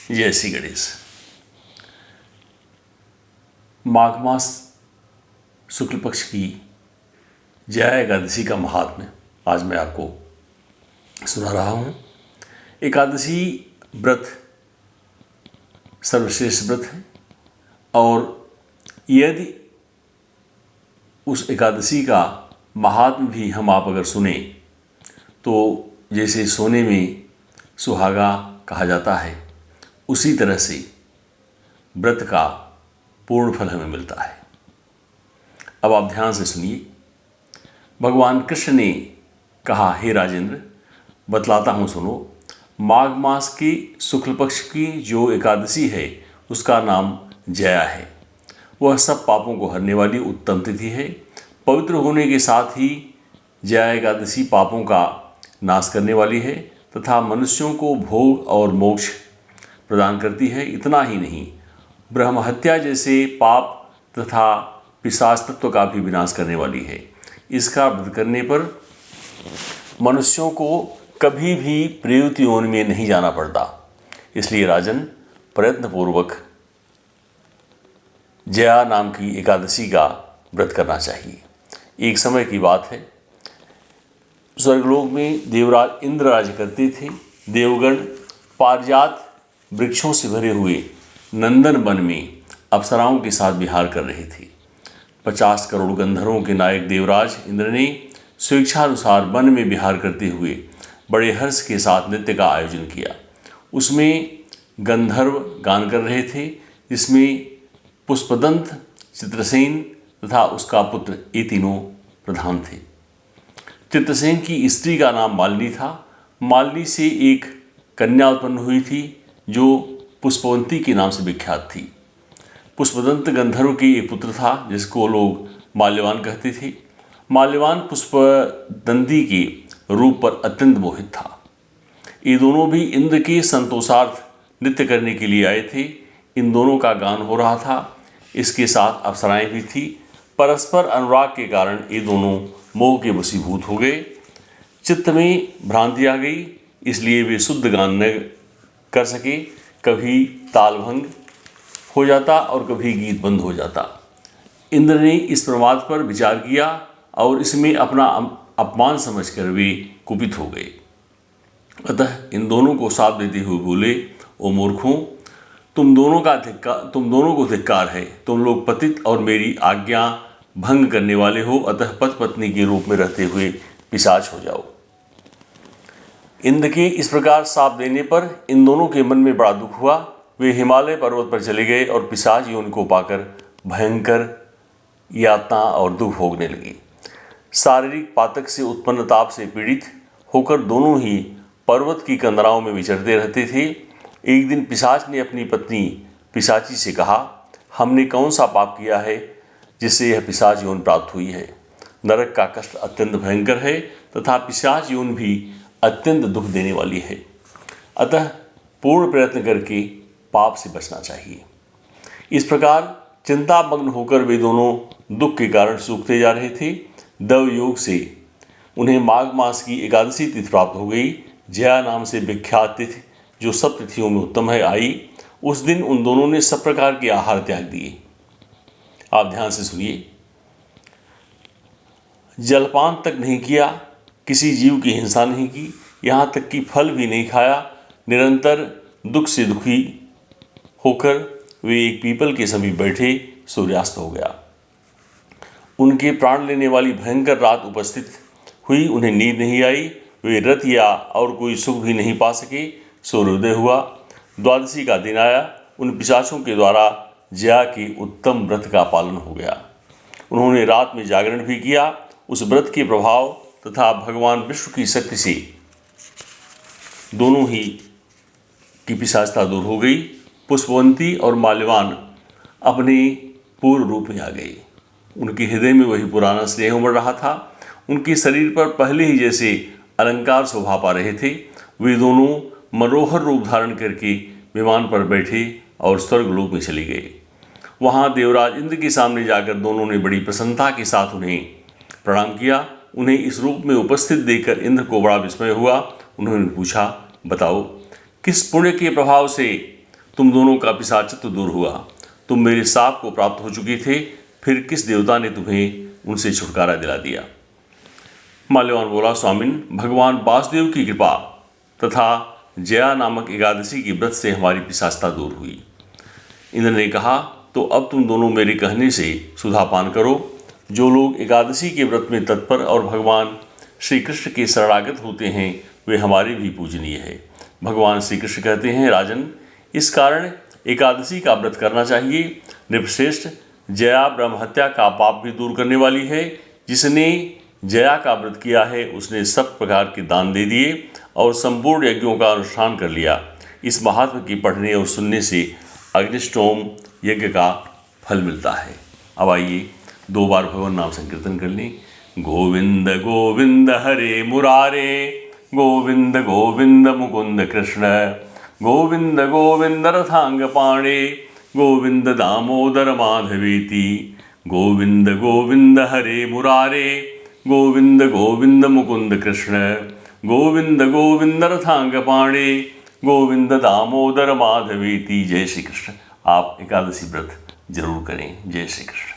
जय श्री गणेश। माघ मास शुक्ल पक्ष की जया एकादशी का महात्म्य आज मैं आपको सुना रहा हूँ। एकादशी व्रत सर्वश्रेष्ठ व्रत है और यदि उस एकादशी का महात्म्य भी हम आप अगर सुने तो जैसे सोने में सुहागा कहा जाता है, उसी तरह से व्रत का पूर्ण फल हमें मिलता है। अब आप ध्यान से सुनिए। भगवान कृष्ण ने कहा, हे राजेंद्र, बतलाता हूँ सुनो। माघ मास की शुक्ल पक्ष की जो एकादशी है उसका नाम जया है। वह सब पापों को हरने वाली उत्तम तिथि है। पवित्र होने के साथ ही जया एकादशी पापों का नाश करने वाली है तथा मनुष्यों को भोग और मोक्ष प्रदान करती है। इतना ही नहीं, ब्रह्म हत्या जैसे पाप तथा पिशाच तत्व का भी विनाश करने वाली है। इसका व्रत करने पर मनुष्यों को कभी भी प्रेत योनि में नहीं जाना पड़ता। इसलिए राजन, प्रयत्नपूर्वक जया नाम की एकादशी का व्रत करना चाहिए। एक समय की बात है, स्वर्गलोक में देवराज इंद्र राज्य करते थे। देवगण पारिजात वृक्षों से भरे हुए नंदन वन में अप्सराओं के साथ विहार कर रहे थे। 50 करोड़ गंधर्वों के नायक देवराज इंद्र ने स्वेच्छानुसार वन में विहार करते हुए बड़े हर्ष के साथ नृत्य का आयोजन किया। उसमें गंधर्व गान कर रहे थे, जिसमें पुष्पदंत, चित्रसेन तथा उसका पुत्र ये तीनों प्रधान थे। चित्रसेन की स्त्री का नाम मालिनी था। मालिनी से एक कन्या उत्पन्न हुई थी जो पुष्पवंती के नाम से विख्यात थी। पुष्पदंत गंधर्व के एक पुत्र था जिसको लोग माल्यवान कहते थे। माल्यवान पुष्पदंती के रूप पर अत्यंत मोहित था। ये दोनों भी इंद्र के संतोषार्थ नृत्य करने के लिए आए थे। इन दोनों का गान हो रहा था। इसके साथ अप्सराएं भी थी। परस्पर अनुराग के कारण ये दोनों मोह के वशीभूत हो गए। चित्त में भ्रांति आ गई, इसलिए वे शुद्ध गान न कर सके। कभी ताल भंग हो जाता और कभी गीत बंद हो जाता। इंद्र ने इस प्रमाद पर विचार किया और इसमें अपना अपमान समझकर वे कुपित हो गए। अतः इन दोनों को साथ देते हुए बोले, ओ मूर्खों, तुम दोनों को धिक्कार है। तुम लोग पतित और मेरी आज्ञा भंग करने वाले हो। अतः पति पत्नी के रूप में रहते हुए पिशाच हो जाओ। इंद्र के इस प्रकार शाप देने पर इन दोनों के मन में बड़ा दुख हुआ। वे हिमालय पर्वत पर चले गए और पिशाच योनि को पाकर भयंकर यातना और दुख भोगने लगे। शारीरिक पातक से उत्पन्न ताप से पीड़ित होकर दोनों ही पर्वत की कंदराओं में विचरते रहते थे। एक दिन पिशाच ने अपनी पत्नी पिशाची से कहा, हमने कौन सा पाप किया है जिससे यह पिशाच योनि प्राप्त हुई है? नरक का कष्ट अत्यंत भयंकर है तथा पिशाच योनि भी अत्यंत दुख देने वाली है। अतः पूर्ण प्रयत्न करके पाप से बचना चाहिए। इस प्रकार चिंतामग्न होकर वे दोनों दुख के कारण सूखते जा रहे थे। दव योग से उन्हें माघ मास की एकादशी तिथि प्राप्त हो गई। जया नाम से विख्यात तिथि, जो सब तिथियों में उत्तम है, आई। उस दिन उन दोनों ने सब प्रकार के आहार त्याग दिए। आप ध्यान से सुनिए। जलपान तक नहीं किया, किसी जीव की हिंसा नहीं की, यहाँ तक कि फल भी नहीं खाया। निरंतर दुख से दुखी होकर वे एक पीपल के समीप बैठे। सूर्यास्त हो गया। उनके प्राण लेने वाली भयंकर रात उपस्थित हुई। उन्हें नींद नहीं आई। वे रत या और कोई सुख भी नहीं पा सके। सूर्योदय हुआ। द्वादशी का दिन आया। उन पिशाचों के द्वारा जया के उत्तम व्रत का पालन हो गया। उन्होंने रात में जागरण भी किया। उस व्रत के प्रभाव तथा भगवान विष्णु की शक्ति से दोनों ही की पिशाचता दूर हो गई। पुष्पवंती और माल्यवान अपने पूर्व रूप में आ गए। उनके हृदय में वही पुराना स्नेह उमड़ रहा था। उनके शरीर पर पहले ही जैसे अलंकार शोभा पा रहे थे। वे दोनों मनोहर रूप धारण करके विमान पर बैठे और स्वर्गलोक में चले गए। वहाँ देवराज इंद्र के सामने जाकर दोनों ने बड़ी प्रसन्नता के साथ उन्हें प्रणाम किया। उन्हें इस रूप में उपस्थित देखकर इंद्र को बड़ा विस्मय हुआ। उन्होंने पूछा, बताओ, किस पुण्य के प्रभाव से तुम दोनों का पिशाचत्व दूर हुआ। तुम मेरे साप को प्राप्त हो चुके थे, फिर किस देवता ने तुम्हें उनसे छुटकारा दिला दिया? माल्यवान बोला, स्वामिन, भगवान वासुदेव की कृपा तथा जया नामक एकादशी के व्रत से हमारी पिशाचता दूर हुई। इंद्र ने कहा, तो अब तुम दोनों मेरे कहने से सुधापान करो। जो लोग एकादशी के व्रत में तत्पर और भगवान श्री कृष्ण के शरणागत होते हैं वे हमारे भी पूजनीय है। भगवान श्री कृष्ण कहते हैं, राजन, इस कारण एकादशी का व्रत करना चाहिए। नृपश्रेष्ठ, जया ब्रह्महत्या का पाप भी दूर करने वाली है। जिसने जया का व्रत किया है उसने सब प्रकार के दान दे दिए और संपूर्ण यज्ञों का अनुष्ठान कर लिया। इस महात्म की पढ़ने और सुनने से अग्निष्टोम यज्ञ का फल मिलता है। अब आइए 2 बार भगवान नाम संकीर्तन कर लें। गोविंद गोविंद हरे मुरारे, गोविंद गोविंद मुकुंद कृष्ण, गोविंद गोविंद रथांग पाणे, गोविंद दामोदर माधवेति। गोविंद गोविंद हरे मुरारे, गोविंद गोविंद मुकुंद कृष्ण, गोविंद गोविंद रथांग पाणे, गोविंद दामोदर माधवेति। जय श्री कृष्ण। आप एकादशी व्रत जरूर करें। जय श्री कृष्ण।